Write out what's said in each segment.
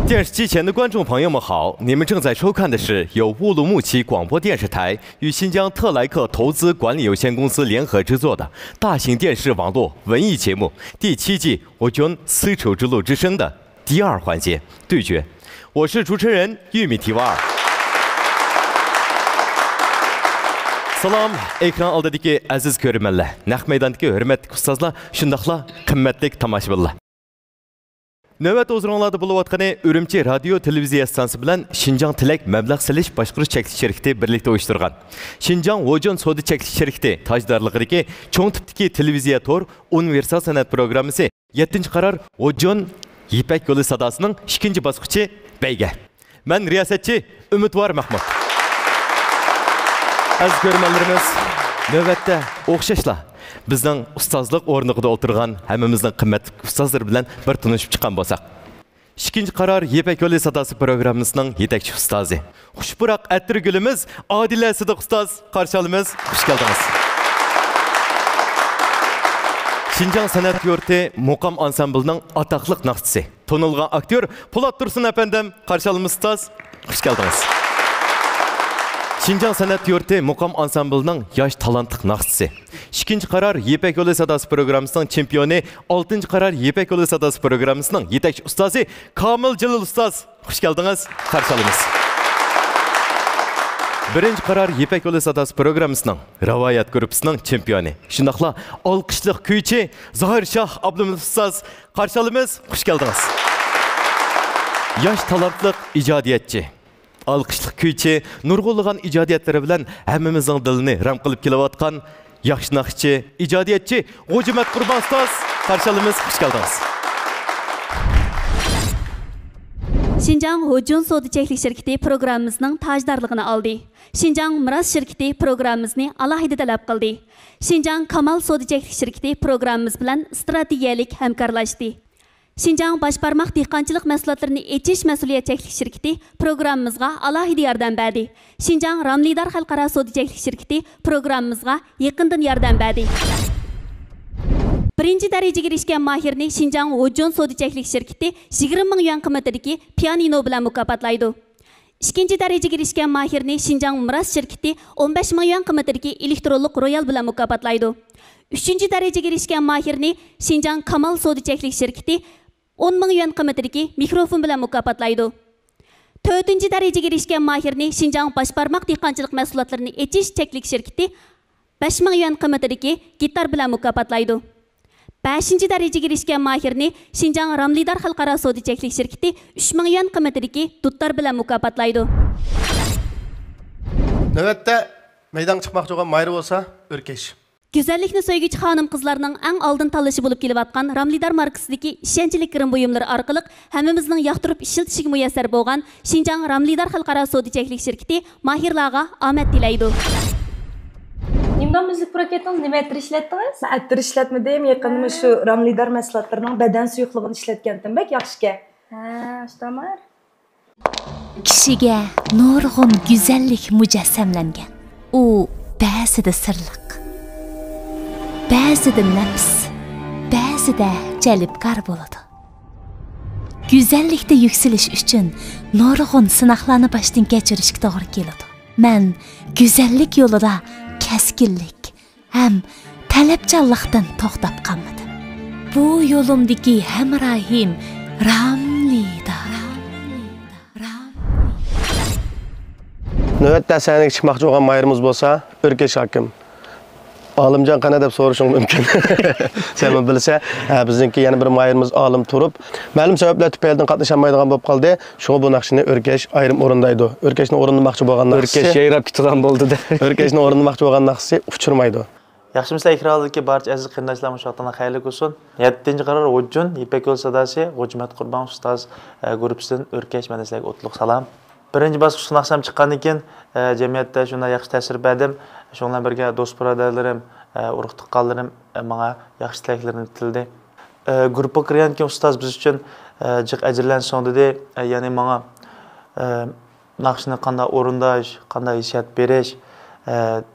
电视机前的观众朋友们好，你们正在收看的是由乌鲁木齐广播电视台与新疆特莱克投资管理有限公司联合制作的大型电视网络文艺节目第7季我军丝绸之路之声的第2环节对决。我是主持人玉米提瓦尔。Salam, ekran oldidagi aziz ko'rmanlar, naq maydondagi hurmatli ustozlar, shundaqla qimmatli tomoshabinlar. Növbət o'zinglarda bo'layotgani Urumchi radio televiziya stansiyasi bilan Shinjang Tilak mablag' silish boshqarish cheklik shirkati birlikda uyushtirgan Shinjang Wojon Soda cheklik shirkati tajdorligidagi cho'ng tipdagi televiziya tor universal san'at programmasi 7-qarar Wojon Ipak yo'li sadosining 2-bosqichi beyga. Men riyosatchi Umidvor Mahmud. Aziz ko'rmanlarimiz, navbatda o'xshashlar bizning ustozlik o'rnida o'tirgan hammamizning qimmatli ustozlar bilan bir tanishib chiqqan bo'lsak. 2-qarar Ipak yo'li sadosi programmasining yetakchi ustozi, xushpuroq attir gulimiz Odila Sidiq ustoz qarshi olamiz. Xush keldingiz. Shinjang san'at yurti Muqam ansamblining atoqli naqshchisi, tonilgan aktyor Po'lat Tursun apandim qarshi olamiz ustoz. Xush keldingiz. Shinjang san'at yurti Muqam ansamblining yosh talantli naqshchisi, 2-qarar Ipak yo'li sadosi programmasining chempioni, 6-qarar Ipak yo'li sadosi programmasining yetakchi ustozi Komil Jalil ustoz. Xush keldingiz. Qarshi olamiz. 1-qarar Ipak yo'li sadosi programmasining rivoyat guruhining chempioni, shundaqla olqishli kuychi Zohir Shoh Abdumilov ustoz. Qarshi olamiz. Xush keldingiz. Yosh talantli ijodiyatchi, alqışlıq kuychi, nurg'ulg'an ijodiyatlari bilan hammamizning dilini ram qilib kelayotgan yaxshi naqshchi, ijodiyatchi G'o'jimat Qurbon ustoz. Qarshi olamiz. Xush keldingiz. Shinjang Wojon Soda cheklik shirkati programmamizning tajdorligini oldi. Shinjang Miros shirkati programmamizni alohida talab qildi. Shinjang Kamal Soda cheklik shirkati programmamiz bilan strategiyalik hamkorlashdi. Shinjang Başparmaq dehqonchilik mahsulotlarini echish mas'uliyat cheklik shirkati programmamizga alohida yordam berdi. Shinjang Ramlidor xalqaro soda cheklik shirkati programmamizga yaqindan yordam berdi. 1-darajaga erishgan mahirni Shinjang Wojon Soda cheklik shirkati 20 ming yuan qimmatidagi pianino bilan mukofotlaydi. 2-darajaga erishgan mahirni Shinjang Miros shirkati 15 ming yuan qimmatidagi elektronlik royal bilan mukofotlaydi. 3-darajaga erishgan mahirni Shinjang Kamal Soda cheklik shirkati 10 ming yuan qimmatidagi mikrofon bilan mukofotlaydi. 4-darajaga erishgan mahirni Shinjang Başparmaq dehqonchilik mahsulotlarini echish cheklik shirkati 5 ming yuan qimmatidagi gitar bilan mukofotlaydi. 5-darajaga erishgan mahirni Shinjang Ramlidor xalqaro soda cheklik shirkati 3 ming yuan qimmatidagi dutlar bilan mukofotlaydi. Navbatda maydonga chiqmoqchi bo'lgan Mayra bo'lsa, O'rkesh. Güzellikni so'yguvchi xonim qizlarning eng oldin tanlashi bo'lib kelayotgan Ramlidor markasidagi ishonchli kirim buyumlari orqali hammamizning yoqtirib ishlatishiga muyassar bo'lgan Shinjang Ramlidor xalqaro soda cheklik shirkati mahirlarga omad tilaydi. Nimdan müzik proketini nima ettir ishlatdingiz? Men ettir ishlatmadim, yaqinda shu Ramlidor mahsulotlarining badan suyuqligini ishlatgandim, bak yaxshika. Ha, tamam. Kishiga nurg'un go'zallik mujassamlangan. U ba'zida sirliq, ba'zida nafs, ba'zida jalbkor bo'ladi. Go'zallikda yuksalish uchun nurg'un sinoqlarni boshdan kechirishga to'g'ri keladi. Men go'zallik yo'lida keskinlik ham talabchanlikdan to'xtab qolmadim. Bu yo'limdagi hamrohim Ramlidor. Navbatda sanaga chiqmoqchi bo'lgan Mayrimiz bo'lsa, O'rkesh hokim. Olimjon qana deb so'rashing mumkin. Sen bilsa, bizniki yana bir Mayrimiz olim turib, ma'lum sabablar tufaylidan qatnashamaydigan bo'lib qoldi. Shunga bu naqshni O'rkesh ayrim o'rindaydi. O'rkeshni o'rinlamoqchi bo'lgan naqshi. O'rkesh yayrab ketgan bo'ldi-da. O'rkeshni o'rinlamoqchi bo'lgan naqshi uchirmaydi. Yaxshimizlar ekrandagi barcha aziz qarindoshlarimiz shotdan xayrli bo'lsin. 7-qarar Wojon Ipak yo'li sadosi G'o'jimat Qurbon ustoz guruhidan O'rkesh mana sizlarga o'tliq salom. Birinchi bosqich naqsham chiqqandan keyin jamiyatda shunday yaxshi ta'sir berdim. Shundan birga do'st birodarlarim, urug' tuqqanlarim menga yaxshi tilaklarini tildi. Guruhga kirgan keyin ustoz biz uchun jiq ajrlan so'ndidi, ya'ni menga naqshni qanday o'rindash, qanday hissiyat berish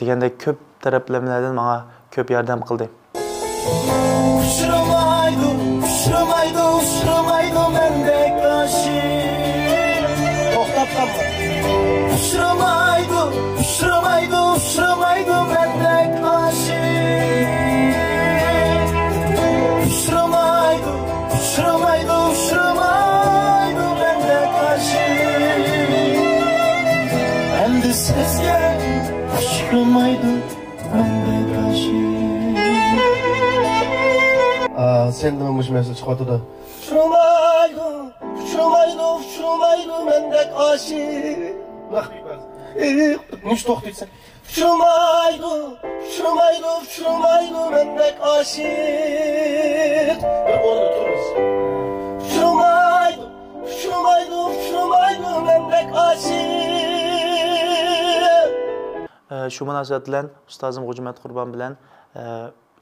degandek ko'p taraflamalardan menga ko'p yordam qildi. Ushramaydi mendek aşık. Uçramaydı, uçramaydı, uçramaydı bendek aşık. Uçramaydı, uçramaydı, uçramaydı bendek aşık. Endi sizge uçramaydı bendek aşık. Sen de bu mesaj çıkardı. Uçramaydı, uçramaydı, uçramaydı bendek aşık. Nuş toxtuysan. Uçramaydı, uçramaydı, uçramaydı bendek aşık. Bir orada otururuz. Uçramaydı, uçramaydı, uçramaydı bendek aşık. Şu münasebet bilen ustazım G'ujumat Qurban bilen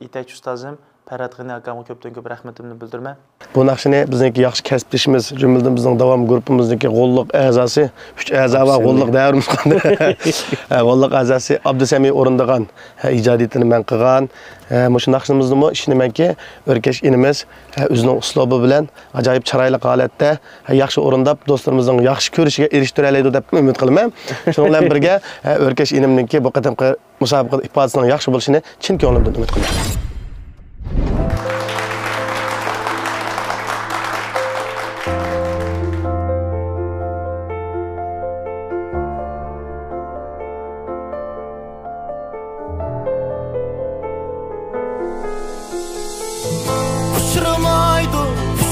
yetakchi ustazim Ferhat G'ani akamga ko'pdan ko'p rahmatimni bildirman. Bu naqshini bizniki yaxshi kasbdishimiz, jumladan bizning davom guruhimizniki g'olliq a'zosi, 3 a'zo va g'olliq davrimiz qoldi. G'olliq a'zosi Abdusami o'rindigan ijodiyatini men qilgan. Mushu naqshimizni ishonimanki, O'rkash inimiz o'zining uslubi bilan ajoyib chiroyli holatda yaxshi o'rindab, do'stlarimizning yaxshi ko'rishiga erishtirib oladi deb umid qilaman. Shuning bilan birga O'rkash inimniki bu qatamqi musobaqada ifodasining yaxshi bo'lishini chin ko'nglimdan umid qilaman.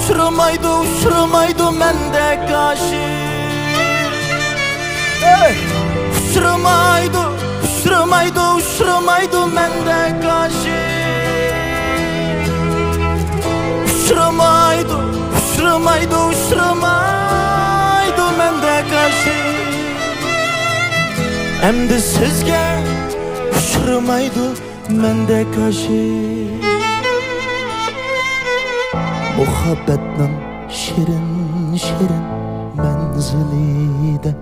Uçramaydı, uçramaydı mendek aşık. Uçramaydı, uçramaydı, uçramaydı mendek aşık. Uçramaydı, uçramaydı, uçramaydı mendek aşık. Endi sizge uçramaydı mendek aşık. Muhabbetnin şirin şirin menzilide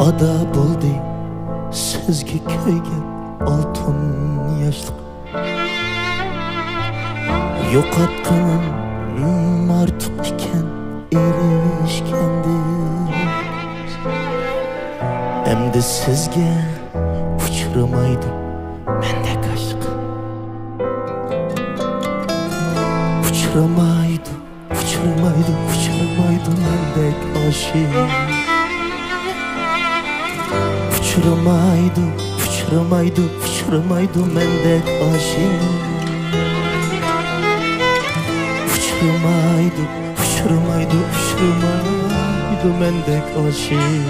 ada buldu sizge köygen altın yaşlık. Yo'qotganim artık iken erişkendir. Endi sizge uçramaydı mendek aşk. Uçramaydı, uçramaydı, uçramaydı mendek aşık. Uçramaydı, uçramaydı, uçramaydı mendek aşık. Uçramaydı, uçramaydı, uçramaydı mendek aşık.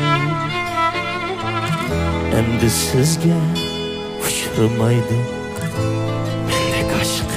Endi sizge uçramaydı mendek aşık.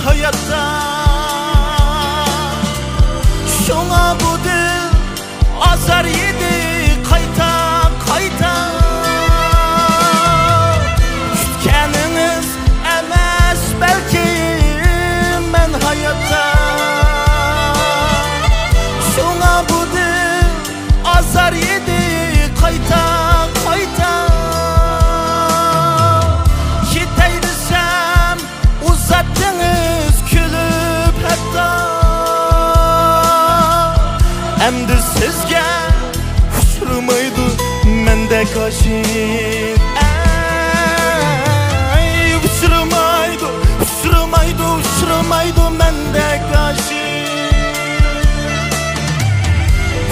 Hayatta şuna bu dil azar yedi kayta kayta. Kütkeniniz emes belki men hayatta şuna bu dil azar yedi kayta kayta. Gitey desem uzattınız külüp hatta. Endi sizge uçramaydı mendek aşık. Uçramaydı, uçramaydı, uçramaydı mendek aşık.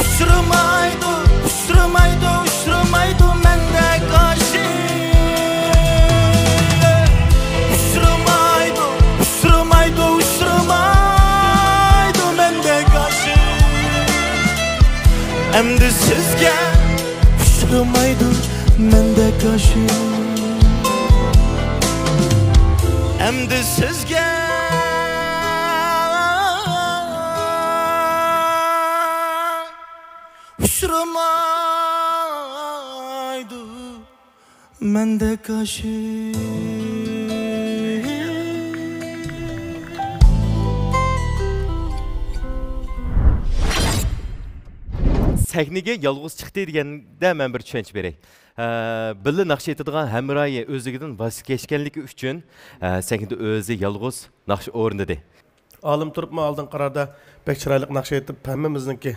Uçramaydı, uçramaydı, uçramaydı mendek aşık. Uçramaydı, uçramaydı, uçramaydı mendek aşık. Endi sizge uçramaydı mendek aşık. Emdi sizge uçramaydı mende kaşı. Sahnaga yolg'iz chiqdi deganda men bir tushunch beray. Birga naqsh etadigan hamroyi o'zigidan voz kechganligi uchun sahnada o'zi yolg'iz naqsh o'rnadi. Olim turibmi oldin qarorda bek chiroyli naqsh etib, hammamizniki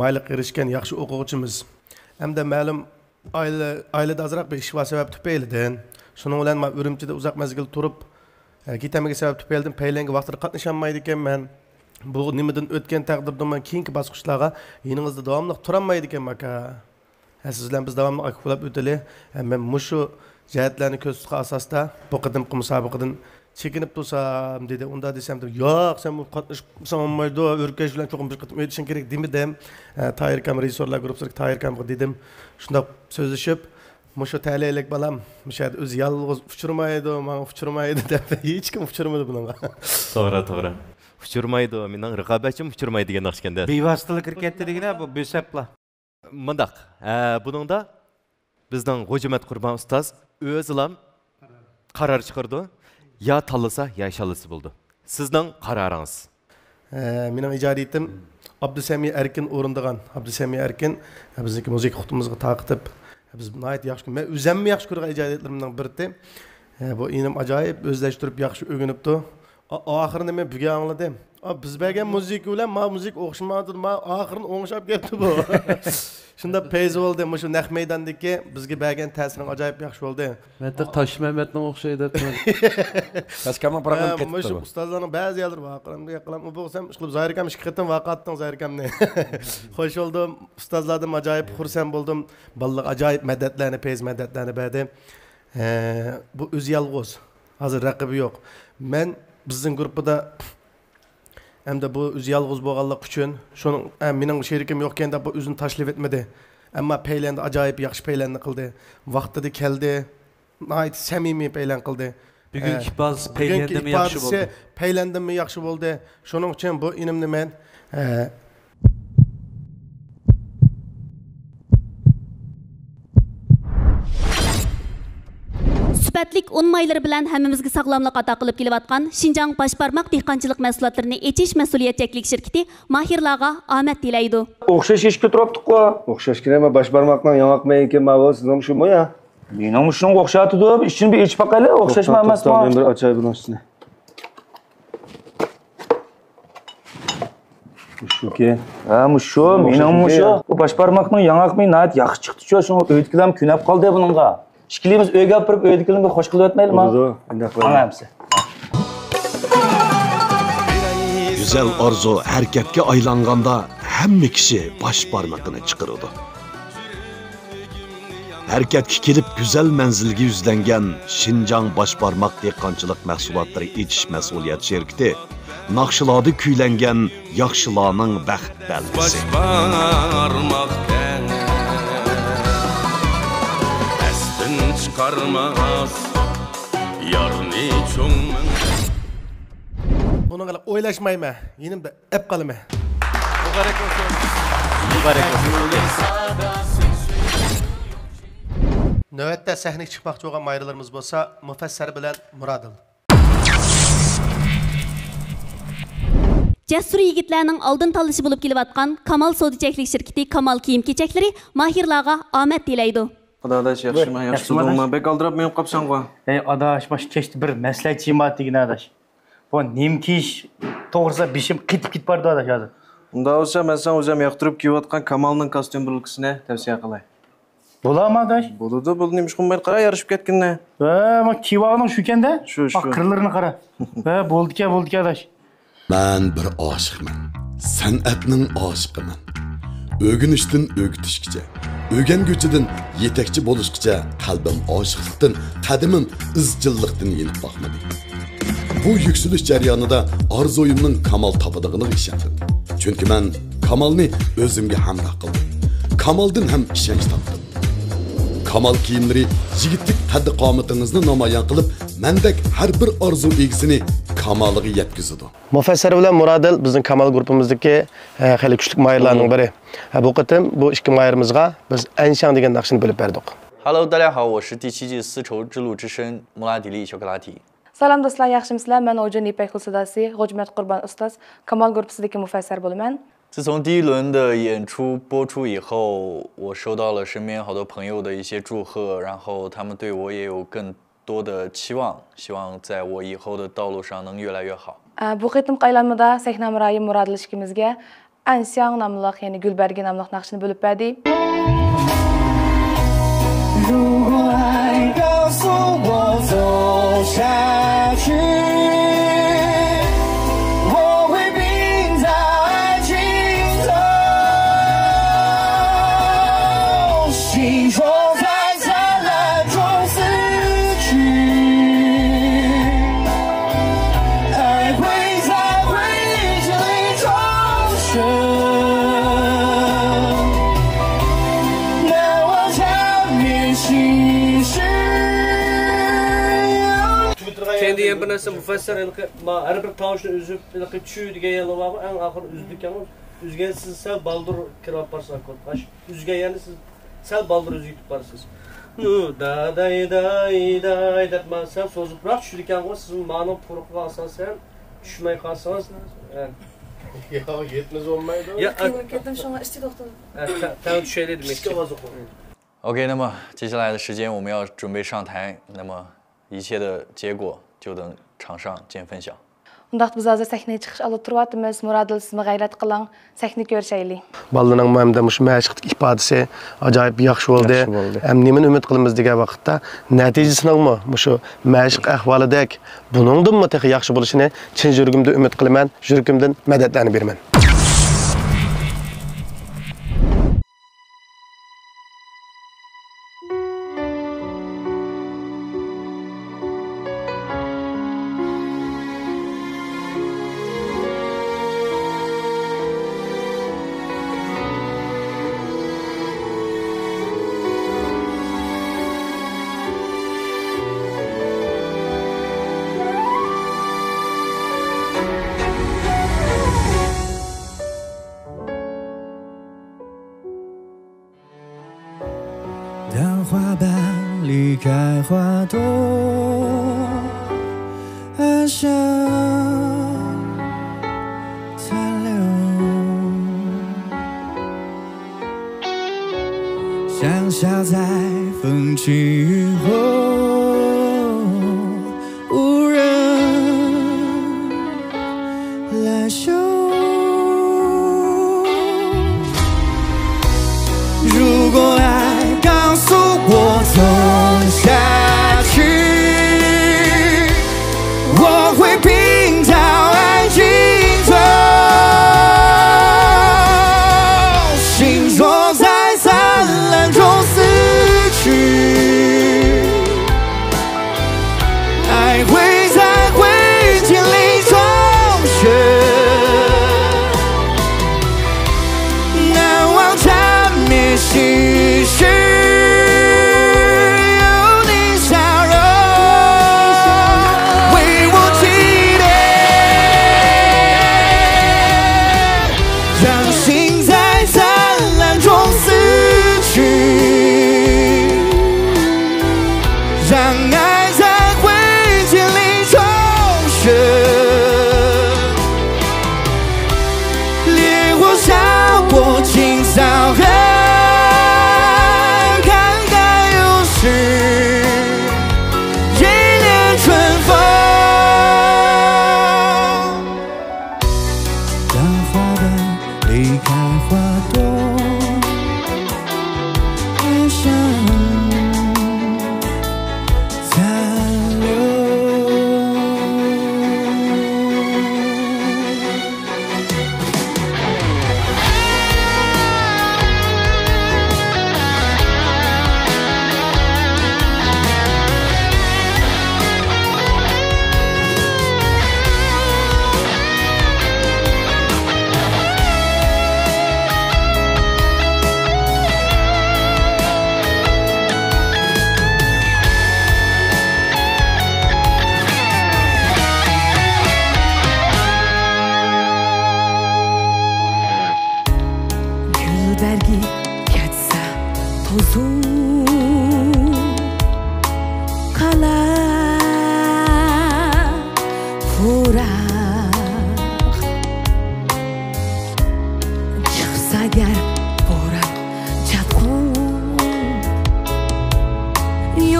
mayliq erishgan yaxshi o'quvchimiz. Hamda ma'lum oilada azroq bir ish va sabab tufaylidan, shuning bilan men Urumchida uzoq mezgil turib, ketamaga sabab tufaylidan paylanga vaqtida qatnasholmaydi ekanman. Bu nimadan o'tgan taqdirda men keyingi bosqichlarga yiningizda davomli turolmaydi ekanman aka. Siz bilan biz davomli akuflab o'tali. Men mushu jihatlarni ko'z tutgan asosda bu qadimgi musobaqadan chekinib tursam dedi. Unda desam, yo'q, sen bu qatnashsan olmaydi, O'rkash bilan cho'qim bir qatnab o'tishing kerak demadim. Tahir Kam rejissyorlar guruhi Tahir Kamga dedim. Shunda so'zlashib, mushu taleylik balam, mushu o'zi yolg'iz uchirmaydi, men uchirmaydi deb hech kim uchirmadi bunga. To'g'ri. Uçurmaydı, mening raqobatchim uçurmaydi degan naqshganda. Bevositalik kirib ketdi degina bu bo'sapla. Mundaq, buningda bizning G'o'jimat Qurbon ustoz o'zilam qaror chiqardi. Ya tanlasa, ya shalisi bo'ldi. Sizning qaroringiz. Mening ijodiyatim Abdusami Erkin o'rindigan. Abdusami Erkin bizniki musiqa xutimizga taqitib, biz nihoyat yaxshi, men o'zimni yaxshi ko'rgan ijodiyatlarimning biri. Bu inim ajoyib o'zlashtirib yaxshi o'rganibdi. Oxirida men buga angladim. Biz bergan musiqa bilan ma musiqa o'xshamadi, ma oxirini o'ngshab ketdi bu. Shunda peyz bo'ldi, shu naq maydondagi bizga bergan ta'siring ajoyib yaxshi bo'ldi. Men Tosh Mehmetning o'xshaydi. Taskamning program ketdi. Shu ustozlarning ba'zi yerlar vaqalam bo'lsam, ishqilib Zoirkam ishga ketdim, vaqatdan Zoirkamni. Xo'sh bo'ldim, ustozlardan ajoyib xursand bo'ldim. Balliq ajoyib madadlarni, peyz madadlarni berdi. Bu o'zi yolg'iz. Hozir raqibi yo'q. Men bizning guruhda hamda bu o'zi yolg'iz bo'lganlik uchun shuning mening sherikim yo'q ekanda bu o'zini tashlab etmadi. Ammo paylanda ajoyib yaxshi paylanni qildi. Vaqtida keldi. Nihoyat samimiy paylan qildi. Bugungi baz paylandimi yaxshi bo'ldi. Paylandimi yaxshi bo'ldi. Shuning uchun bu inimni men Sübətlik un mayları bilan hammamizga sog'lomlik ato qilib kelayotgan Şinjan Başbarmaq dehqonchilik mahsulotlarini echish mas'uliyatchalik shirkati mahirlarga omad tilaydi. O'xshash ishga turibdi-ku. O'xshashga nima Başbarmaqning yong'oqmay ekan ma'lum sizning shumi ya? Mening shunga o'xshatdi deb, ishini bir echib baqayli, o'xshashma emasmi? Men bir ochay bunisini. Mushuki. Mushu, mening mushu. Bu Başbarmaqning yong'oqmay nayt yaxshi chiqdi-ku, shuni o'yitkilam kunab qoldi buningga. İşkilimiz öyle yapıp öydüklerini bir hoş kılıp etmeyelim ha? Anlayamsın. Güzel arzu hareketke aylanganda hemme kişi baş parmakını çıkarırdı. Hareketke kelip güzel menzilge yüzlengen Şinjan Başparmak dehqonchilik mahsulotları etiş mesuliyet şirketi naqshiladi kuylangan yaxshilarning baxt belgisi. Çıkarmaz yarni çoğmen. Bunu qilib o'ylashmayman. Yenimda ep qalaman. Mübarek olsun. Mübarek olsun. Navbatda sahnaga chiqmoqchi bo'lgan mayralarimiz bo'lsa, Mufassar bilan Murodil. Jasur yigitlarning oldin tanlashi bo'lib kelayotgan Kamal Sodichaklik shirkati Kamal kiyim-kechaklari mahirlarga omad tilaydi. Adaş yaxshimi? Yaxshi bo'lma. Bek aldirab men qopsan qo'y. Adaş baş keçdi bir maslahat cemaat degan adaş. Bu nim kiyish to'g'risa beshim qitib bordi adaş hozir. Unda bo'lsa men sen o'zim yoqtirib kiyayotgan Kamalning kostyum bulkisini tavsiya qilay. Bo'ladimi adaş? Bo'ladi, bu nima qilmay qara yarishib ketganni. Men kiyvaning shu ekanda? Shu. Qirlarini qara. Bo'ldi adaş. Men bir oshiqman. San'atning oshiqiman. O'ginishdan o'gitishgacha, o'rganguvchidan yetakchi bo'lishgacha qalbim oshiqlikdan, qadimim izchillikdan yenib boqmadi. Bu yükselish jarayonida orzuimning kamal topadiganiga ishondim. Chunki men kamalni o'zimga hamroh qildim. Kamaldan ham ishonch topdim. kamal kiyimleri, yigitlik qaddi qomatingizni namoyon qilib, mendek har bir orzu egisini kamaliga yetkazadi. Mufassar bilan Muradil bizning Kamal guruhimizdagi xeyli kuchli mayirlarning biri. Bu qatim bu ikki mayirimizga biz Anshang degan naqshni bilib berdik. Hello， 大家好，我是第7季丝绸之路之声穆拉迪利小克拉提。 Salam dostlar, yaxshimisizlar? Men Ojon İpek Husudasi, G'ojmat Qurban Ustaz, Kamal guruhimizning mufassir bo'laman. 自从第1轮的演出播出以后，我收到了身边好多朋友的一些祝贺，然后他们对我也有更多的期望，希望在我以后的道路上能越来越好。 Bu qitim qaylanmada sahna murayi Muradil ishkimizga Anshang nomli, ya'ni Gulbargi nomli naqshni bo'lib berdi. 如果爱告诉我走下去，我会拼到爱尽头，心说在灿烂中死去，爱会在回忆里重生。 Kendiye bir narsa mufassar her bir tavuşunu üzüp çüy diye yalı var en ahır üzdük ama üzgen siz sel baldır kirap yaparsak üzgen yani siz sel baldır üzüp yaparsınız. Nu da day day day derman sen sozup bırak şu diken o sizin manı puruklu alsan sen düşmeyi kalsanız Ya yetmez olmaydı. Ya Kettim şuna işte doktor. tamam düşeydi demek ki. OK， 那么接下来的时间我们要准备上台，那么一切的结果就等场上见分晓。 Undaq biz hozir sahnaga chiqish olib turyapmiz. Muradil sizmi g'ayrat qiling, sahna ko'rishaylik. Balaning mamda mush mashqlik ifodasi ajoyib yaxshi bo'ldi. Ham nimani umid qilamiz degan vaqtda natijasini mushu mashq ahvolidek buningdanmi texi yaxshi bo'lishini chin yuragimda umid qilaman, yuragimdan madadlarni beraman. 当花瓣离开花朵，暗香残留，香消在风起雨后，无人来嗅。如果爱告诉我走下去，我会拼到爱尽头，心若在灿烂中死去，爱会在灰烬里重生，难忘缠绵心事。 残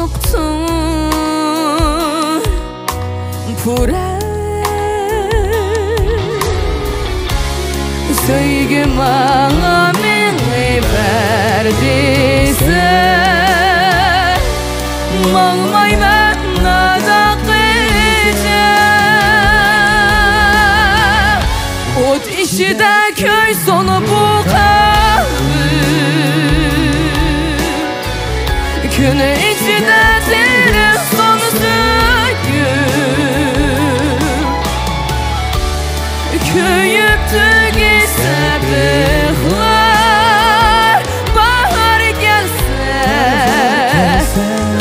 unuttun pura Sevgi bana beni verdiyse Mağmay ben nada kıyacağım Ot işide köy sonu bu kalbim Günü içinde derin sonu söküm Köyüptü gitse bıhlar Bahar gelse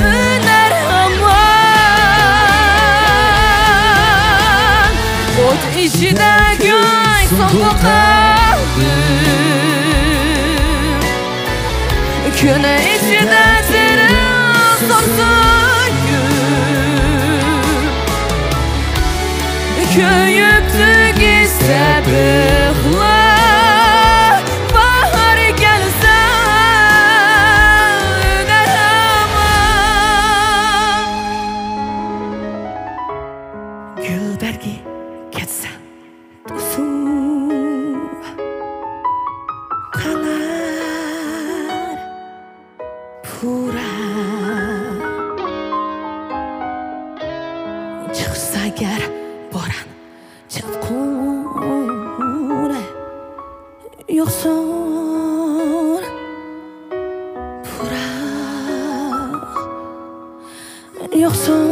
Üner aman Ot işide köy sonu kalbim Günü içinde derin sonu Köyüptü gitse bıhlar Bahar gelse Üner aman Gülbergi ketsen Dosu Kalar Pura Çıksa ger boran Çapkın Yoksun Pura Yoksun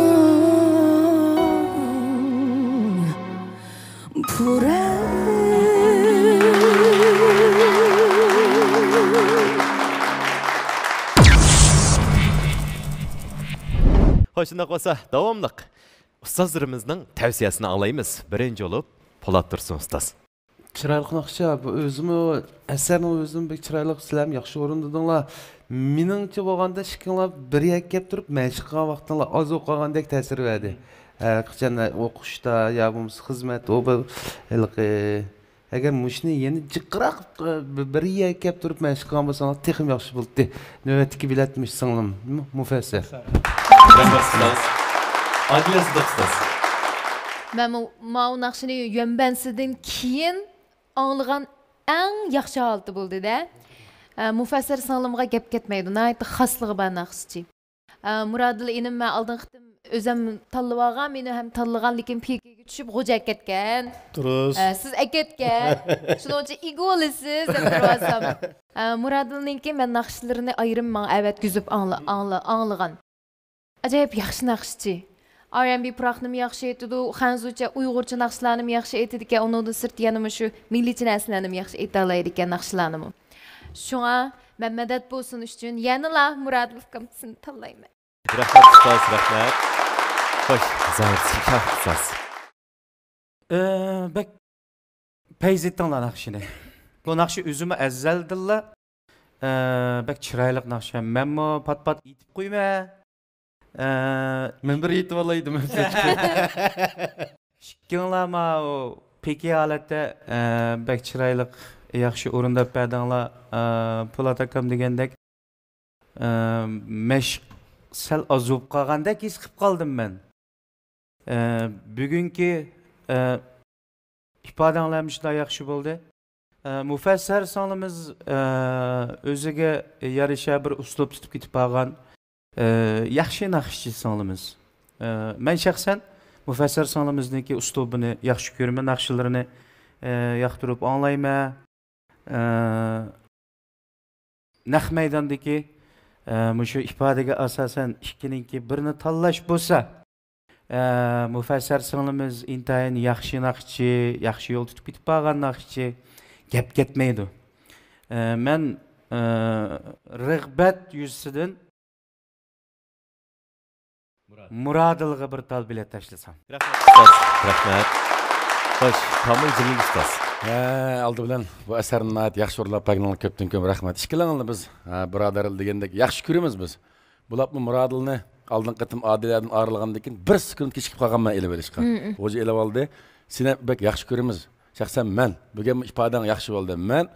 Pura Hoşuna olsa davamlıq. Ustazlarımızın tavsiyesini alayımız. Birinci olup Polat Tursun ustaz. Çıraylık naqşa, bu özümü, eserin özüm bek çıraylık silem, yaxşı orundudunla. Meningçe bolganda şikinglar bir yakkep turup, məşiqqa vaqtınla az oqağandek təsir verdi. Qıçan oquşda, ya bumuz xizmet, o bir Eğer muşni yeni jiqraq bir yakkep turup, məşiqqa bolsanlar texim yaxşı buldu. Növbetdeki biletmiş singlim, Mufassar. Adil Sıdıq ustaz. Ben bu naqşını yönbensidin keyin anlığan en yaxşı haltı buldu da. Mufassar sağlamğa gep ketmeydi. Naytı xaslığı ben naqşıcı. Muradlı inim ben aldın xitim özüm tallıvağa meni hem tallıgan lekin piyekege düşüp gocak ketken. Duruz. Siz eketken. Şununca igolisiz hep durasam. Muradlı'nınki ben naqşılarını ayırım bana evet güzüp anlığan. Acayip yaxşı naqşıcı. R&B pıraqnım yaxşı etdi, Xanzuca, Uygurca naqşılarım yaxşı etdi ki, onun sırt yanımı şu milliçi nəslərim yaxşı etdi alaydı ki, naqşılarımı. Şuna, mən mədət bolsun üçün, yanıla Muradlı fıqamtısını tallayım. Rahmet ustaz, rahmet. Hoş, zahir, şah ustaz. Bek, peyzettin la naqşını. Bu naqşı üzümü əzzəldilla. Bek çiraylıq naqşı. Mən mi pat itib qoyma. Men bir yetib olaydım. Şikkinlama o peki halatda bek çiraylıq yaxşı o'rinda berdinglar. Polat akam degandek mesh sal azub qolgandek his qilib qoldim men. Bugungi ifodanglar juda yaxshi bo'ldi. Mufassar sonimiz o'ziga yarasha bir uslub tutib ketib qolgan yaxshi naqshchi sonimiz. Men shaxsan Mufassar sonimizniki uslubini yaxshi ko'raman, naqshlarini yoqtirib anglayman. Naq maydondagi mushu ifodaga asosan ikkininki birini tanlash bo'lsa, Mufassar sonimiz intayin yaxshi naqshchi, yaxshi yo'l tutib ketib qolgan naqshchi gap ketmaydi. Men rag'bat yuzidan Muradılga bir tal bilet taşlasam. Rahmet. Hoş, Kamil Cemil ustaz. Aldı bilen bu eserin nayet yaxşı orlap pagnalı köptün köp rahmet. İşkilanlı biz, braderil degendek yaxşı köremiz biz. Bulap mı Muradılını aldın qıtım adilerden ayrılgandakin bir sekund keçikip qalgan ben ele verişqa. Oca ele aldı. Sine bek yaxşı köremiz. Şahsen men, bugün ifadan yaxşı oldu. Men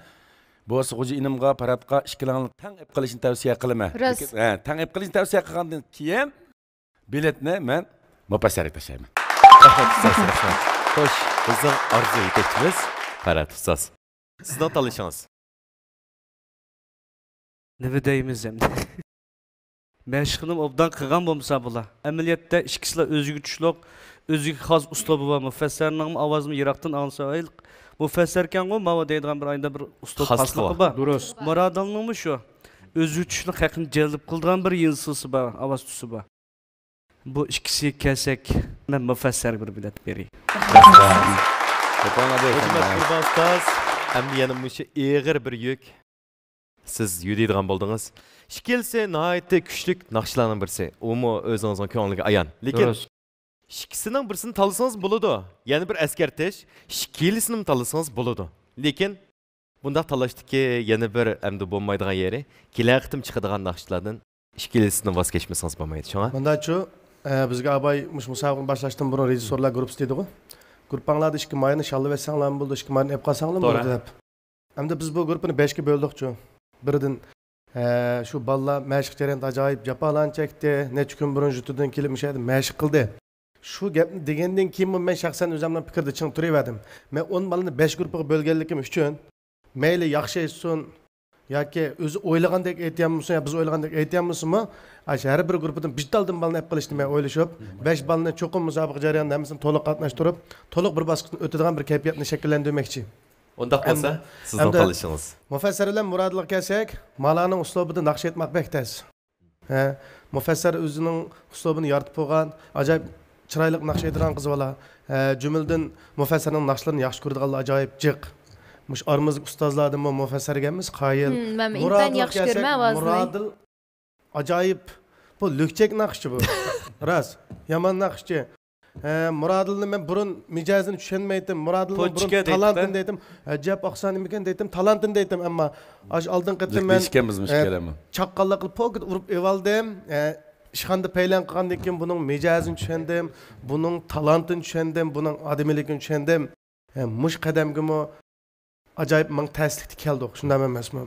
bo'lsa xo'ja inimga paratga ikkilanib tang ib qilishni tavsiya qilaman. Tang ib qilishni tavsiya qilgandan keyin biletni men mupassarga tashlayman. Xo'sh, bizning orzu yetakchimiz Parat ustoz. Sizning tanishingiz. Nima deymiz endi? Məşqini obdan qılğan bolsa bular. Əməliyyatda ikisilə özgü tushluq, özgü xas uslubu var. Müfəssərinin avazını yıraqdan alsa ayıq. Müfəssərkən o mava deyilən bir ayında bir uslub xaslığı var. Muradalının şu. Özgü tushluq haqqını cəlb qıldıran bir yınsısı var, avaz tusu var. Bu ikisi kəlsək, mən müfəssər bir bilet vereyim. Qurban ustoz, əmliyanın müşü ağır bir yük. Siz yürüydiğen buldunuz. Şikilse nahayette küçlük nakşılarının birisi. O mu özünüzün köngülüge ayan. Lekin şikisinin birisini tanısanız buludu. Yani bir eskerteş. Şikilisini tanısanız buludu. Lekin bunda talaştı ki yeni bir emdi bulmaydıgan yeri. Kilakıtım çıkıdığan nakşılardan şikilisini vazgeçmesiniz bulmaydı. Şuna? Bunda şu bizge abay musabakını başlaştım bunun rejissorlar grupsu dedi o. Gruppanlarda işki mayını şallı ve sanlarım buldu. İşki mayını hep kasanlarım buldu hep. Hem de biz bu grupunu 5'e böldük şu. Birden şu balla məşq jarayonida ajoyib japalan çekdi. Necha kun burun jutudan kelib mishaydi, məşq qildi. Shu gapni degandan keyin men shaxsan o'zimdan fikrda ching turaverdim. Men 10 balani 5 guruhga bo'lganligim uchun mayli yaxshi aytsin yoki o'zi o'ylagandek aytayapmisan yo biz o'ylagandek aytayapmizmi? Har bir guruhdan bitaldan balni olib qilishni men o'ylashib, 5 balni cho'qim musobaqa jarayonida hammasini to'liq qatnashtirib, to'liq bir bosqichni o'tadigan bir kayfiyatni shakllantirmoqchi. Onda bo'lsa, sizning tanishingiz. Mufassar bilan Murodilga kelsak, Malaning uslubida naqsh etmoq bek tez. Mufassar o'zining uslubini yaratib qo'ygan, ajoyib chiroyli naqsh etgan qiz bola. Jumildan Mufassarning naqshlarini yaxshi ko'radiganlar ajoyib jiq. Mush aramizda ustozlardan Mufassar ekanmiz, Qoyil. Men intan yaxshi ko'rma ovozini. Murodil ajoyib bu lükçek naqshchi bu. Ras, yomon naqshchi. Muradilni men burun mijozini tushunmaydim. Muradilni burun talantini deydim. Ajab oqsan ekan deydim, talantini deydim, ammo ash oldin qatdim men chaqqonlik qilib po'kit urib evaldim. Ishxonda paylan qilgandan keyin buning mijozini tushundim, buning talantini tushundim, buning odamligini tushundim. Mush qadamgimi ajoyib men ta'sirlikda keldik. Shunday emasmi?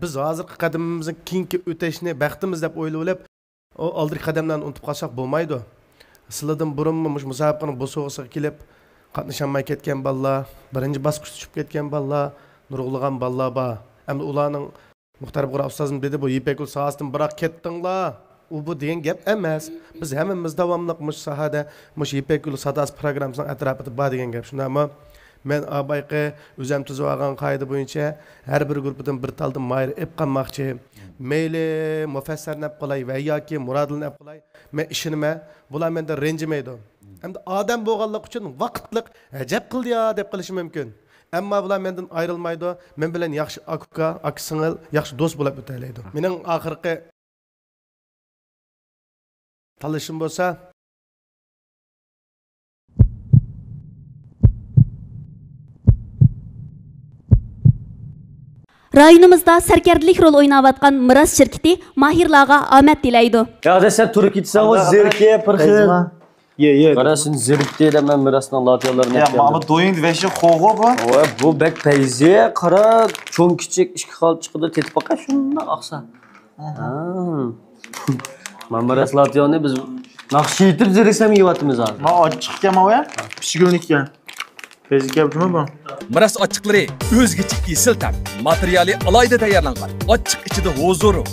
Biz hozirgi qadamimizning keyingi o'tashni baxtimiz deb o'ylab, o oldingi qadamlarni unutib qolsak bo'lmaydi. Sizlardan burunmi musobaqaning bu so'g'isiga kelib qatnashamay ketgan bolalar, birinchi bosqichga tushib ketgan bolalar, nurg'ulg'an bolalar bor. Hamda ularning Muxtar Buğra ustozim dedi bu Yipekul sahasidan biroq ketdinglar. U bu degan gap emas. Biz hammamiz davomli mush sahada mush Yipekul sadas programmasining atrofida bor degan gap. Shundaymi? Men abayqa o'zim tuzib olgan qoida bo'yicha har bir guruhdan bir taldan mayr ib qolmoqchi. Mayli mufassarni ib qolay va yoki Murodilni ib qolay. Men ishonma, bular menda ranjimaydi. Hamda odam bo'lganlik uchun vaqtliq ajab qildi ya deb qilishi mumkin. Ammo bular mendan ayrilmaydi. Men bilan yaxshi aka, ak-singil, yaxshi do'st bo'lib o'taylaydi. Mening oxirgi talishim bo'lsa Rayonimizda sarkardilik rol o'ynayotgan Miras şirketi mahirlarga omad tilaydi. Ya da sen turib ketsan o zirke pırxil. Ye. Qarasın zirkte de men Mirasning latiyalarını Ya mama doying veşi xo'g'o bu. Bu bek payzi qara cho'ng kichik ishki qol chiqdi tetib baqa shundan oqsa. Men Miras latiyani biz naqsh yetib ziriksam yevatimiz hozir. Ma ochiq ekan ma ya. Pishgulik ekan. Pezgi gapmi bu? Miras ochiqlari o'zgacha esil tam, materiali alayda tayyorlangan. Ochiq ichida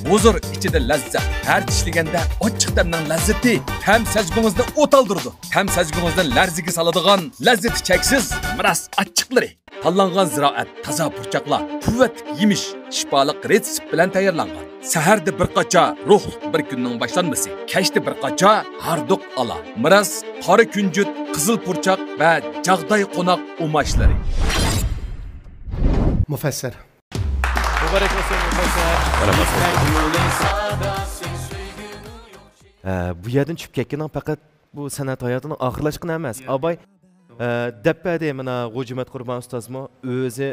huzur ichida lazzat. Har tishlaganda ochiq tamning lazzati ham sajgungizni o'taldirdi. Ham sajgungizni larziga soladigan lazzati cheksiz Miras ochiqlari. Tanlangan ziroat, toza burchaqlar, quvvat yemish, shifoliq retsept bilan tayyorlangan. Saharda bir qacha ruhliq bir kunning boshlanmasi, kechda bir qacha harduq ala. Miras, qora kunjut, qizil purchaq va jag'day qo'noq umashlari. Mufassar. Muborak bo'lsin Mufassar. Bu yerdan tushib ketganing faqat bu san'at hayotining oxirlashgani emas. Abay deppada mana G'o'jimat Qurban ustozmi o'zi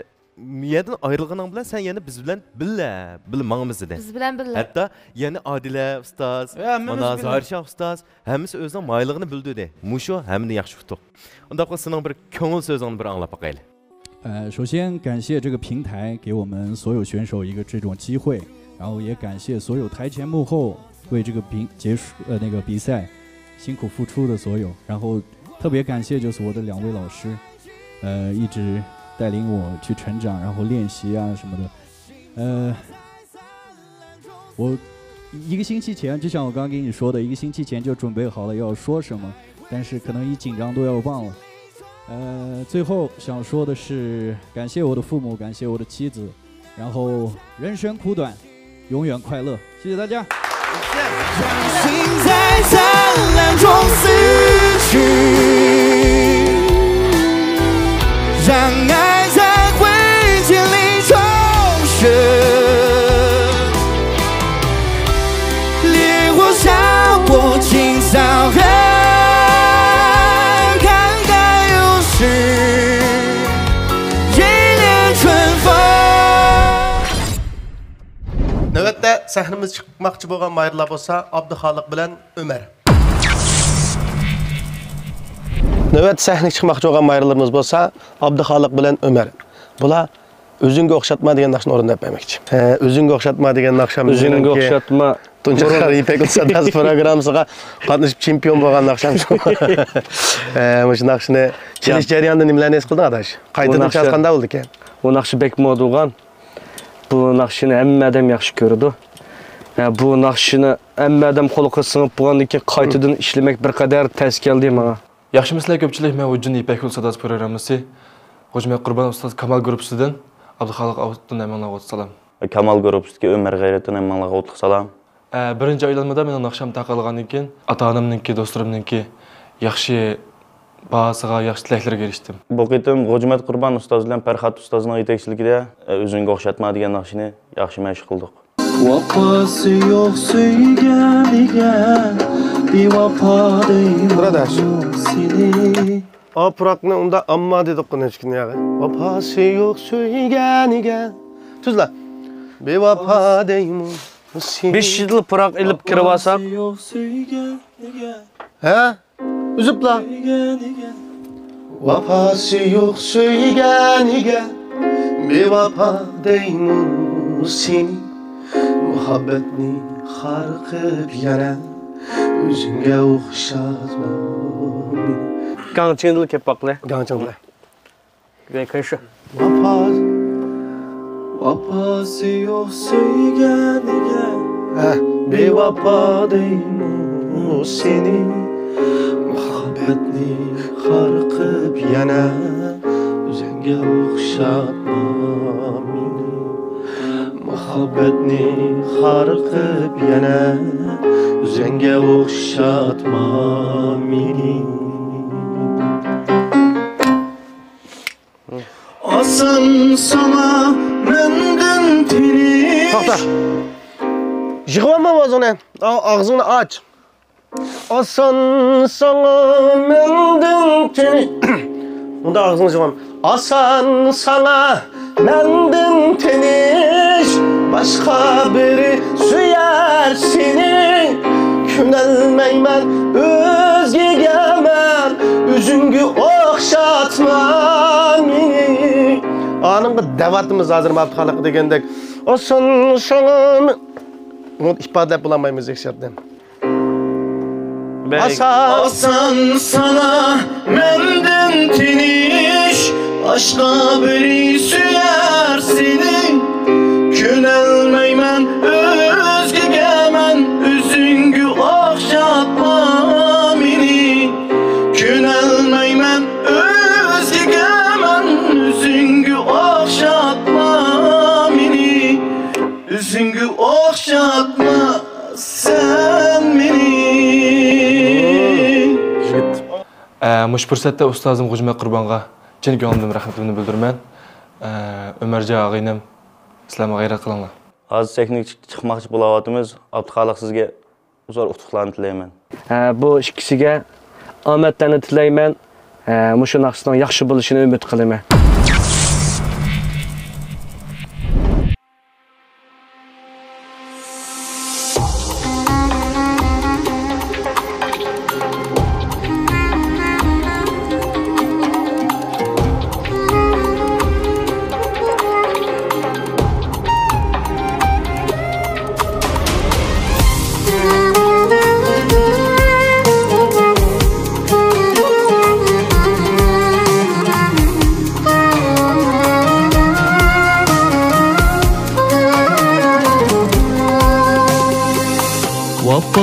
yerdan ayrilganing bilan sen yana biz bilan billa mangimiz dedi. Biz bilan billa. Hatto yana Adila ustoz, mana Zoirsha ustoz hammasi o'zining maylig'ini bildi. Mushu hammani yaxshi tutdi. Unda sening bir ko'ngil so'zingni bir anglab boqaylik. 首先感谢这个平台给我们所有选手一个这种机会，然后也感谢所有台前幕后为这个那个比赛辛苦付出的所有，然后特别感谢就是我的2位老师，一直带领我去成长，然后练习啊什么的。我1个星期前，就像我刚刚跟你说的，1个星期前就准备好了要说什么，但是可能一紧张都要忘了。最后想说的是，感谢我的父母，感谢我的妻子，然后人生苦短，永远快乐，谢谢大家。心在灿烂中死去，让爱在灰烬里重生，烈火烧过青草痕。Növətdə səhnimiz çıxmaqçı bolğan mayırlar bolsa, Abduxaliq bilan Ömər. Növət səhnəyə çıxmaqçı bolğan mayırlarımız bolsa, Abduxaliq bilan Ömər. Bular özüngə oxşatma degan naxşını orundab verməkçi. Özüngə oxşatma degan naxşam. Özüngə oxşatma. Tunca Qara İpek Sadaz proqramısıga qatnışıb çempion bolğan naxşam şu. Məşə naxşını keliş jarayonida nimalarni his qilding adaş? Qaytadan çalqanda oldu ekan. O naxşı bek modulğan. Bu naxşını hamma adam yaxshi ko'rdi. Bu naxşını hamma adam qo'liga singib bo'lgandan keyin qaytadan ishlamak bir qadar tez keldi menga. Yaxshimisizlar ko'pchilik, men Ujun İpek Sadaz programmasi Qo'jmat Qurban ustoz Kamal gruppasidan Abduxaliq Avutdan amanlarga salam. Kamal gruppasiga Ömər G'ayratdan amanlarga o'tliq salam. Birinchi aylanmada mening naxsham taqalgandan keyin ota-onamningki, do'stlarimningki yaxshi bahasıga, yaxshi tilaklarga erishdim. Bu qitim Qo'jmat Qurban ustoz bilan Farhod ustozning yetakchiligida o'zingga o'xshatma degan naxshini yaxshi mashq qildik. Vafası yo'q suyganiga, bevafo deyman seni. Aprakni unda amma dedik buni hech kim yağı. Vafası yo'q suyganiga. Tuzla. Bevafo deyman seni. 5 yil Prag ilib kirib olsam. Ha? Üzüpla. Vafası yo'q suyganiga, bevafo deyman seni. Muhabbetni har qilib yana o'zingga o'xshatma. Gangchendil kep baqla. Gangchendil. Ben kanşı. Vafası yo'q suyganiga, bevafo deyman seni. Muhabbetni har qilib yana o'zingga o'xshatma meni. Muhabbetni har qilib yana o'zingga o'xshatma meni. Oson sana mendin tinish. To'xta. Yig'olma o'zingni. Og'zingni och. Oson sana mendin tinish. Bunda ağzını yig'olma. Oson sana mendin tinish. Başqa biri suyar seni. Künelmeymen özgege men. Özüngü o'xshatma meni. Anımda davatımız hazır Abduxaliq degandek. Oson sana bunu ifadalab bulamaymiz ekşerden. Oson sana mendin tinish. Başqa biri suyar seni. Künelmeymen özgege men. Özüngü o'xshatma meni. Künelmeymen özgege men. Özüngü o'xshatma meni. Özüngü o'xshatma sen meni. Mush fursatda ustozim Qo'jmat Qurbanga chin ko'nglimdan rahmatimni bildiraman. Ömerja ag'aynim, sizlarga g'ayrat qilinglar. Hozir texnik chiqmoqchi bo'layotimiz. Abduxaliq sizga uzun utuqlarni tilayman. Bu ikkisiga omadlarni tilayman. Mushu naxshining yaxshi bo'lishini umid qilaman.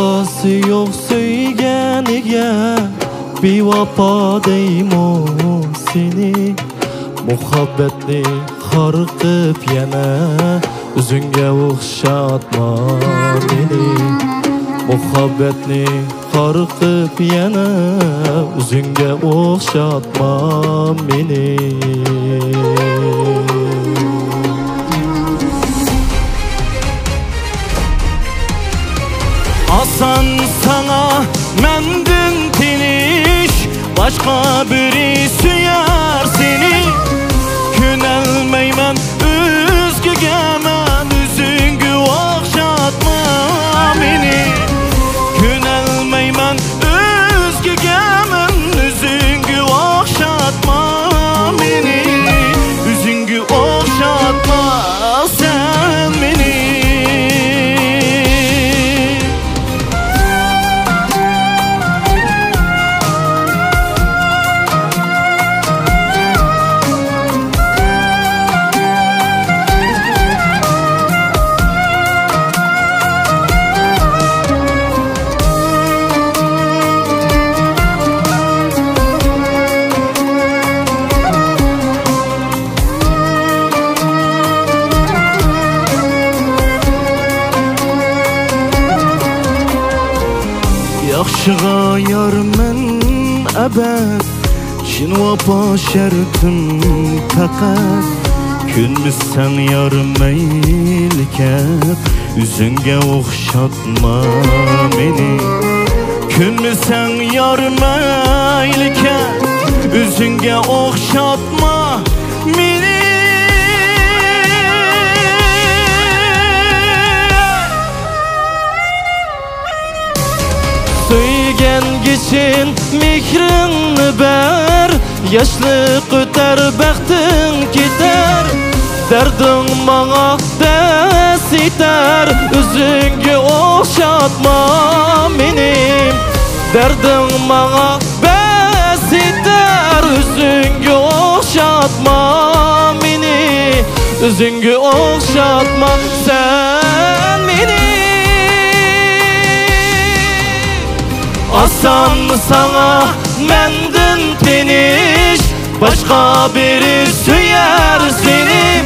Vafası yok söygenige Bevapa deymo seni Muhabbetni harqib yana Üzünge o'xshatma meni Muhabbetni harqib yana Üzünge o'xshatma meni Asan sana mendin tiniş Başka biri süyer seni Künelmeymen üzgügemen Üzüngü okşatma beni Künelmeymen üzgügemen Üzüngü okşatma beni Üzüngü okşatma sen beni Yaxşığa yar men əbəd Çin vapa şərtim fəqət Günmüsən yar meylikət Üzünge oxşatma meni Günmüsən yar meylikət Üzünge oxşatma meni Söygen geçin mihrini ber Yaşlık öter bəxtin gider Derdin bana ders iter Üzünge oxşatma benim Derdin bana ders iter Üzünge oxşatma beni Üzünge oxşatma sen beni Asan sana mendin teniş Başka biri süyer seni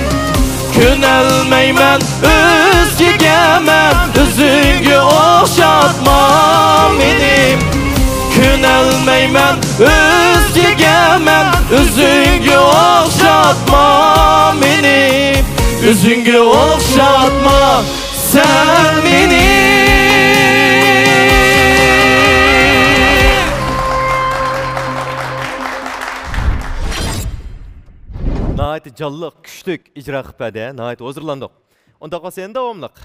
Künelmeymen özgegemen Üzüngü okşatma benim Künelmeymen özgegemen Üzüngü okşatma benim Üzüngü okşatma sen beni Nəhayət canlıq, küçlük icra qıpədə, nəhayət hazırlandıq. Onda qalsayın davamlıq.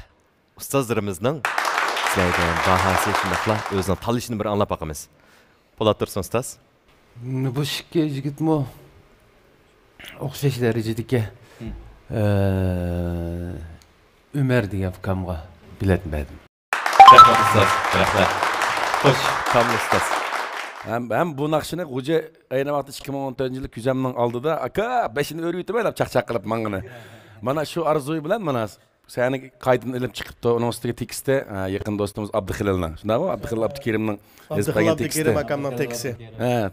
Ustazlarımızın sizlərdən bahası şundaqla özünün talışını bir anlap baxımız. Polat Dursun ustaz. Bu şikki jigit mu oxşaş dərəcədəki Ömer degan fikamga biletmedim. Rəhmət ustaz, rəhmət. Xoş, kamlı ustaz. Hem bu nakşını koca ayına vakti 2014 yılı küzemden aldı da aka beşini örüyütü böyle çak kılıp mangını. Bana şu arzuyu bilen bana seni kaydın ilim çıkıptı onun üstüne tekste yakın dostumuz Abdülhilal'la. Şunda mı? Abdülhilal Abdülkerim'in Abdülkerim akamның teksti.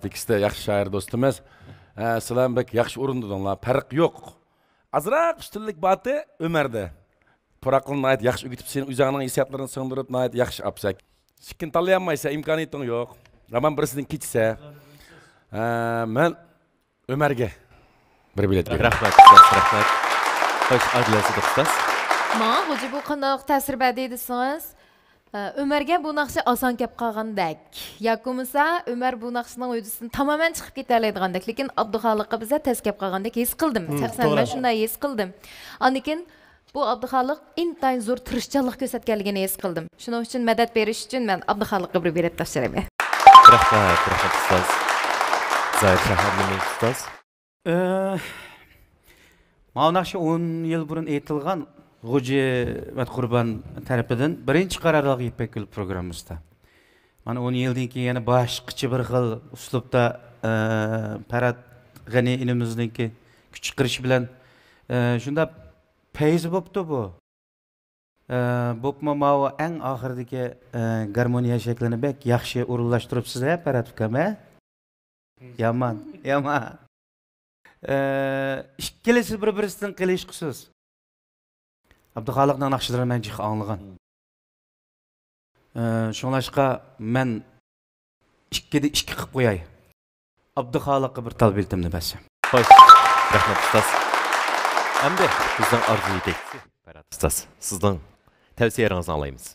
Tekste yaxşı şair dostumuz. Selam bek yaxşı urundu donlar. Fark yok. Azrak üstünlük batı Ömer'de. Pıraklı nayet yaxşı ügütüp senin üzerinin hissiyatlarını sığındırıp nayet yaxşı apsak. Şikin tanlayanmaysa imkaniyetin yok. Raman birisinin keçse, ben Ömer'ge bir bilet veririm. Rahmet ustaz, rahmet. Hoş, adiləsidir ustaz. Mağa hoca bu qandaq təsir bədəyirsiniz. Ömer'ge bu naqşı asan kep qalğandək. Yakımısa Ömer bu naqşının öydüsünü tamamen çıxıb ketələydiğandək. Lekin Abdülxalıqqa bizə təs kep qalğandək his qıldım. Şəxsən mən şunday his qıldım. Anikin bu Abdülxalıq intayın zor tırışçalıq göstərgənligini his qıldım. Şunun üçün mədət veriş üçün mən Abdülxalıqqa bir bilet daşıram. Rahmet ustaz. Zahir Şaharlı'nın ustaz. Mağnaqşı 10 yıl burun eğitilgan Hoca Qurban tarafından birinci qararlıq İpek programımızda. Mana 10 yıldan keyin yana başqacha bir xil uslubda Parat G'ani inimizniki küçük qirish bilan shunda payz bo'pti bu. Bo'pmi mava eng oxiridagi garmoniya shaklini bek yaxshi o'rinlashtiribsiz Parat ukam yomon ikkalasi bir-birisidan qilishqisiz Abduxoliqning naqshlarini men jiq anglagan shunlashqa men 2'de 2 qilib qo'yay Abduxoliqqa bir tal biltimni basam xo'sh rahmat ustoz endi bizning orzu yetakchisi Parat ustoz sizning tavsiyalaringizni alaymiz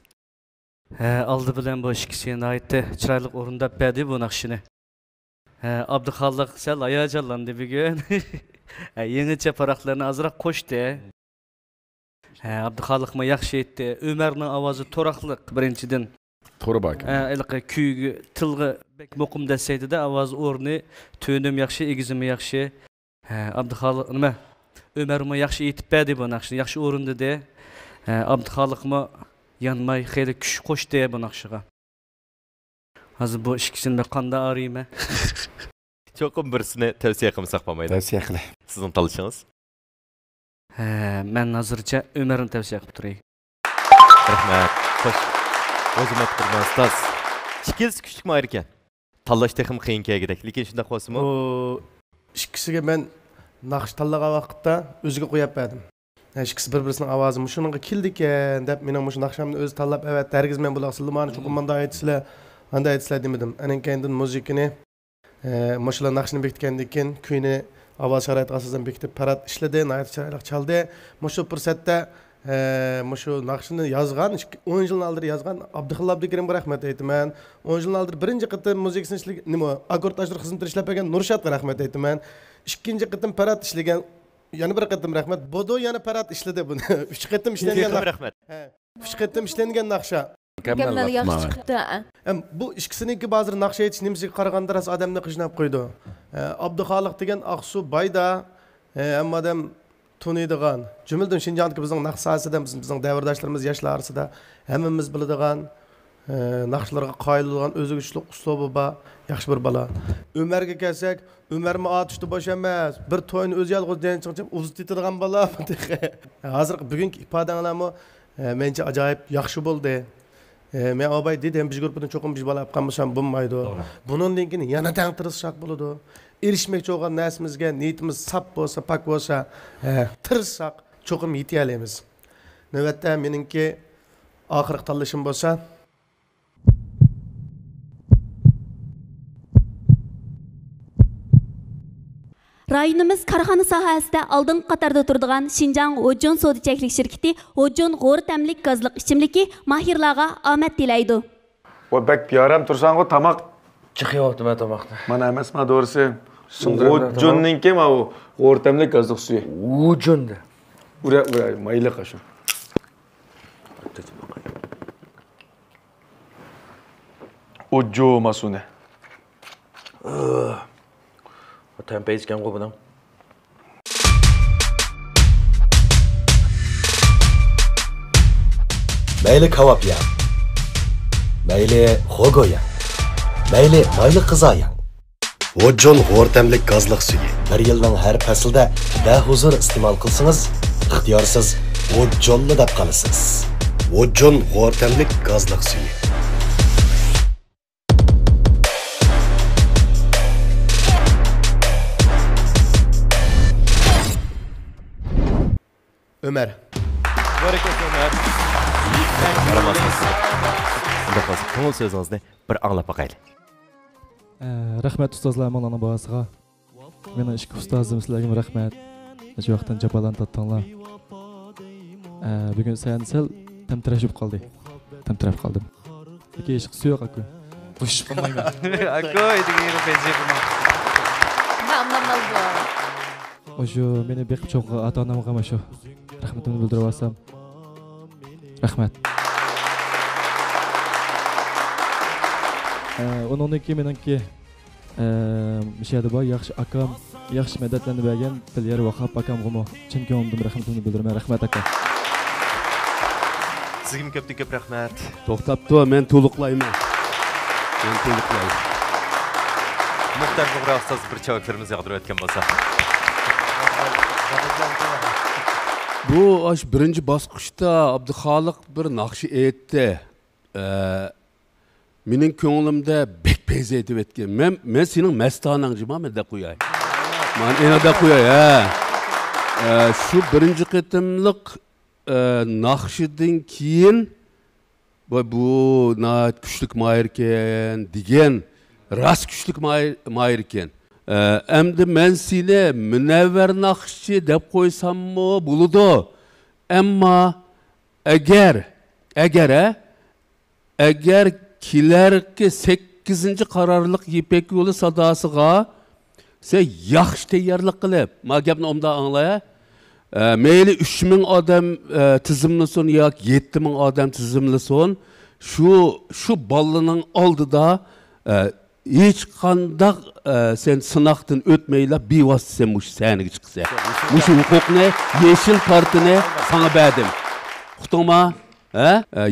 aldı bilan bu ikkisini aytdi chiroyli o'rindab berdi bu naqshini Abduxoliq sal hayajonlandi bugun yangicha paroqlarni azroq qo'shdi Abduxoliqmi yaxshi aytdi Umarning ovozi to'raqliq birinchidan to'g'ri bak iliq kuygi tilga bek muqim desaydi-da ovoz o'rni to'nim yaxshi egizimi yaxshi Abduxoliq nima Umarmi yaxshi aytib berdi bu naqshni yaxshi o'rindida Abduxoliqmi yanmay xeyli kuch qo'shdi bu naqshiga hozir bu ikkisini ben qanday arayman cho'qim birisini tavsiya qilmasak bo'lmaydi tavsiya qiling sizning tanlashingiz men hozircha Umarni tavsiya qilib turay rahmat xo'sh o'zimat qurban ustoz ikkisi kuchlikmi ayir ekan tanlash texim qiyin kelgidek lekin shunday bo'lsa-mi ikkisiga men naqsh tanlagan vaqtda o'ziga qo'yib berdim ikkisi bir-birisining ovozini shunga keldi ekan deb mening shu naqshamni o'zi tanlab evet dargiz men bular sizlarni cho'qim manda aytsizlar anda aytsizlar demedim anan keyin muzikani mashalar naqshni bekitgandan keyin kuyni ovoz sharoiti asosan bekitib Parat ishladi nihoyat chiroyli chaldi shu fursatda shu naqshni yozgan 10 yil oldin yozgan Abduxoliq Abdukerimga rahmat aytaman 10 yil oldin birinchi qitim muzikasini nima akkord tashrih xizmatida ishlab bergan Nurshadga rahmat aytaman ikkinchi qitim Parat ishlagan yana bir qitim rahmat bodo yana Parat ishladi buni 3 qitim ishlangan rahmat 3 qitim ishlangan naqsha Mükemmel yaxshi chiqdi. Bu ikkisiniki ba'zi naqsha aytish nimasiga qaraganda ras odamni qijnab qo'ydi. Abduxoliq degan Aqsu Bayda hamma odam tuniydigan. Jumladan Shinjongdagi bizning naqsh sohasida bizning davrdoshlarimiz yoshlar orasida hammamiz biladigan naqshlarga qoyil bo'lgan o'zigishli uslubi bor, yaxshi bir bola. Umarga kelsak, Umarmi otishdi bosh emas, bir to'yni o'zi yolg'iz chiqib uzitadigan bola. Hozir bugungi ifodalarmi mencha ajoyib yaxshi bo'ldi. Men abay dedim biz gruppadan çoğum biz bala yapqan bolsam bulmaydı. Bunundan keyin yana tang tirishsak bo'ladi. Erishmoqchi bo'lgan narsamizga niyatimiz sap bo'lsa, pak bo'lsa, tirishsak çoğum yetay olamiz. Navbatda meningki oxirgi tanlashim bo'lsa Rayonimiz korxona sohasida oldingi qatorda turadigan Xinjiang Ojun Sodichaklik shirkati Ojun g'o'r tamlik gazliq ichimligi mahirlarga omad tilaydi. O bek yaram tursan-ku tamaq chiqyapti men tamoqni. Mana emasmi to'g'risi? Ojunninki ma u g'o'r tamlik gazliq suvi. Ojunda. Ura mayli qashu. Ojo masune. Tempe içken kobudan. Mayli kebap ya. Mayli xogo ya. Mayli mayli qiza ya. Ojun g'o'rtamlik gazliq suvi. Bir yilning har faslida bahuzur iste'mol qilsangiz, ixtiyorsiz Ojunni deb qolasiz. Ojun g'o'rtamlik gazliq suvi. Ömer. Barakat Ömer. Baramazsınız. Ko'ngil so'zingizni bir anglab boqaylik. Rahmat ustozlar mana boğazıga. Meni ikki ustozim sizlarga rahmat. Shu vaqtdan japalan tatdinglar. Bugun sen sal tamtirashib qoldik. Tamtirab qoldim. Lekin hech qisi yo'q aku. Qo'shib qolmayman. Aku degan benzi buni. Namnamal bu. Ojo meni beqib cho'qqa ota-onamga mana shu rahmatimni bildirib olsam. Rahmat. Onunki meniki mishadi bor yaxshi akam, yaxshi madadlarni bergan Tilyar Vahab akamga chin ko'nglimdan rahmatimni bildiraman. Rahmat aka. Sizga ko'p rahmat. To'xtab tur, men to'liqlayman. Men to'liqlayman. Muhtar Bug'ra ustoz bir javoblarimiz yog'dirib o'tgan bo'lsa. Bu aş birinci basqışda Abduxaliq bir naqşı aytdi. Mening ko'nglimda bek bez etib etgan. Men sening mastanangjiman men deb qo'yay. Men ena deb qo'yay, ha. Shu birinchi qitimliq naqshidan keyin bu nayt kuchlik mayr ekan degan rast kuchlik mayr ekan. Endi men seni munavvar naqshchi deb qo'ysammi bo'ladi. Ammo agar kilerki 8. qarorliq Yipek yo'li sadosiga sen yaxshi tayyorlik qilib, men gapni omda anglay. Meyli 3000 odam tizimlasin yoki 7000 odam tizimlasin, şu balaning oldida hech qanday sen sınaqdan o'tmayla bevosita sen mush saniga chiqsa. Mush huquqni Yeşil partini sana berdim. Uqdingmi?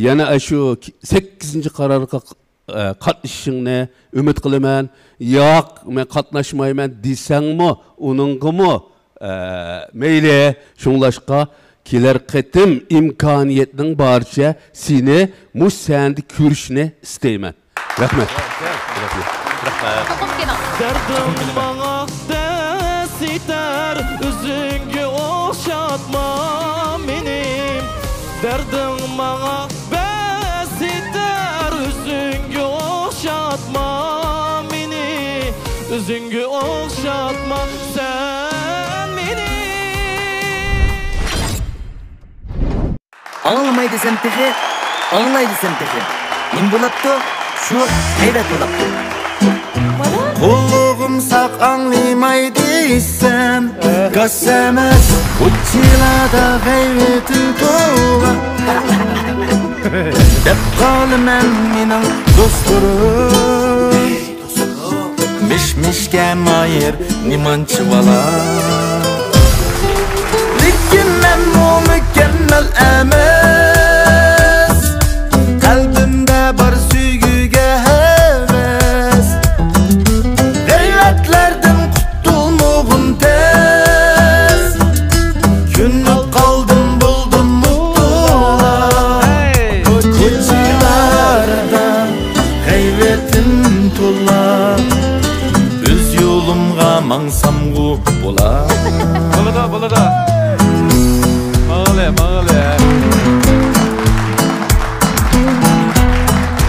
Yana shu 8. qarorga qatnashishingni umid qilaman. Yo'q, men qatnashmayman desangmi, uningmi meyli shunglashqa kelar qitim imkoniyatning boricha seni mush sandi ko'rishni istayman. Rahmat. Derdim bana ders iter, üzüngü oşatma benim. Derdim bana ders iter, üzüngü oşatma beni. Üzüngü oşatma sen beni. Anlamaydı sen peki, anlaydı sen peki. Kim bulaptı? Şu hayret bulaptı. Kulluğum sak anlamaydıysam Kasemez uçilada gayretin tuğla Dep kalımen minin dosturum Mişmişken ayır nimançı vala Lekin men o mükemmel emez Kalbimde bar süygüge heves Gayretlerden kurtulmağım tez Günlük kaldım buldum mutlular Koçilarda gayretim tolar Öz yolumga mangsam gu bolar Bolada Mağale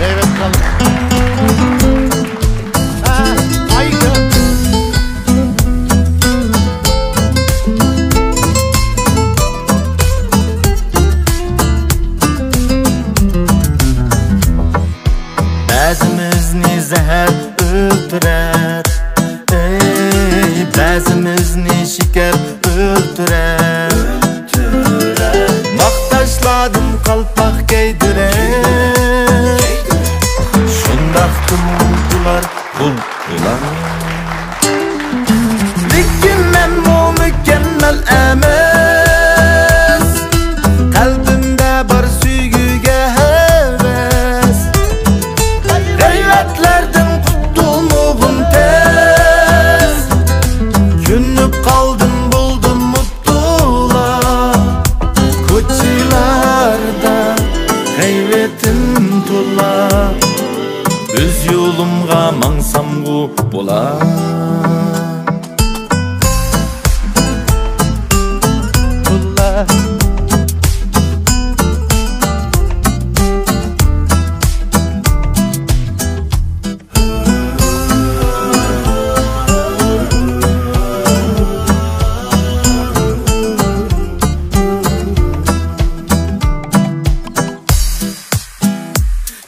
Evet kalın Bazımızni zehir öldürer Bazımızni şeker öldürer Maktaşladım kalpak giydirer Şundaqtım oldular buldular Lekin men o mükemmel emez Kalbimde bar süygüge heves Gayretlerden kurtulmağım tez Günlük kaldım buldum mutlular Koçilarda gayretim tolar Öz yolumga mangsam gu bolar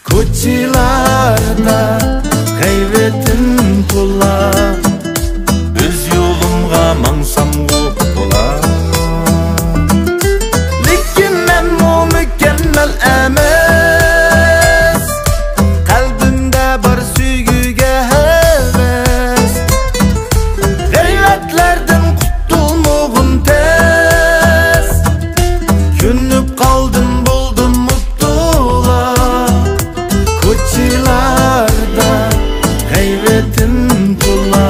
Koçilarda gayretim tolar Öz yolumga mangsam gu bolar Lekin men o mükemmel emez Kalbimde bar süygüge heves Gayretlerden kurtulmağım tez Günlük kaldım buldum mutlular Koçilarda gayretim tolar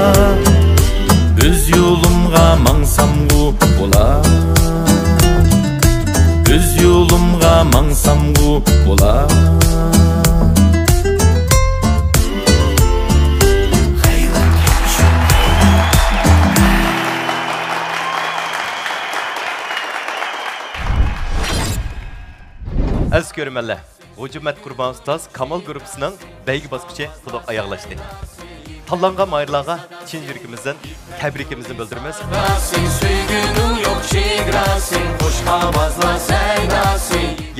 ko'rmanlar. Hujmat Qurban ustoz Kamal guruhining baygi bosqichi to'liq oyoqlashdi. Tanlangan mayırlarga chin yuragimizdan tabrikimizni bildiramiz.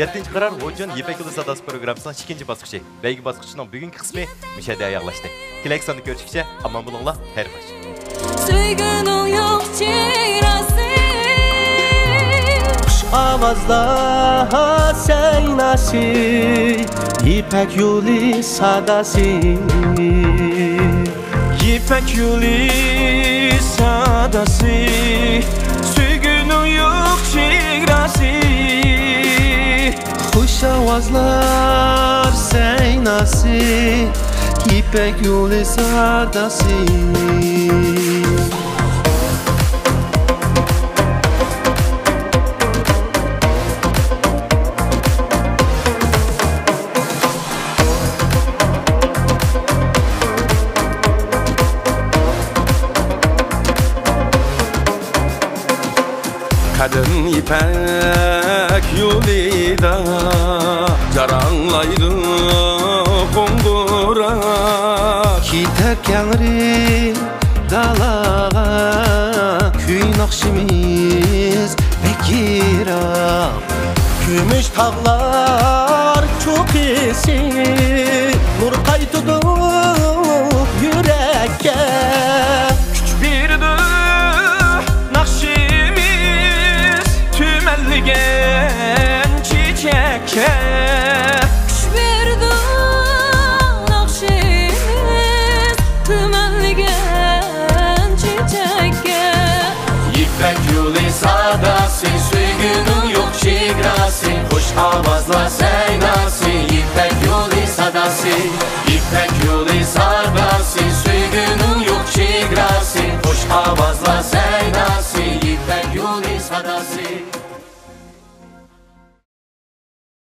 Yettinchi qarar Hujun Ipak Yo'li sadasi programmasining ikkinchi bosqichi. Baygi bosqichining bugungi qismi mishada oyoqlashdi. Kelasi sonda ko'rishguncha omon bo'linglar. Xayr xo'sh. Suygunun yok çirası Kuş avazla seynası İpek yolu sadası İpek yolu sadası Suygunun yok çirası Kuş avazlar seynası İpek yolu sadası Kadın ipek yolida Caranlaydı kongura Kitap yağrı dalağa Küy nakşimiz bekira Gümüş tağlar çok iyisi Nur kaytıdı yürekke Küç bir Tümelligen çiçekke Kuş verdi nakşimiz Tümelligen çiçekke İpek yolu sadası Suygunun yok çigrası Hoş avazla seynası İpek yolu sadası İpek yolu sadası Suygunun yok çigrası Hoş avazla seynası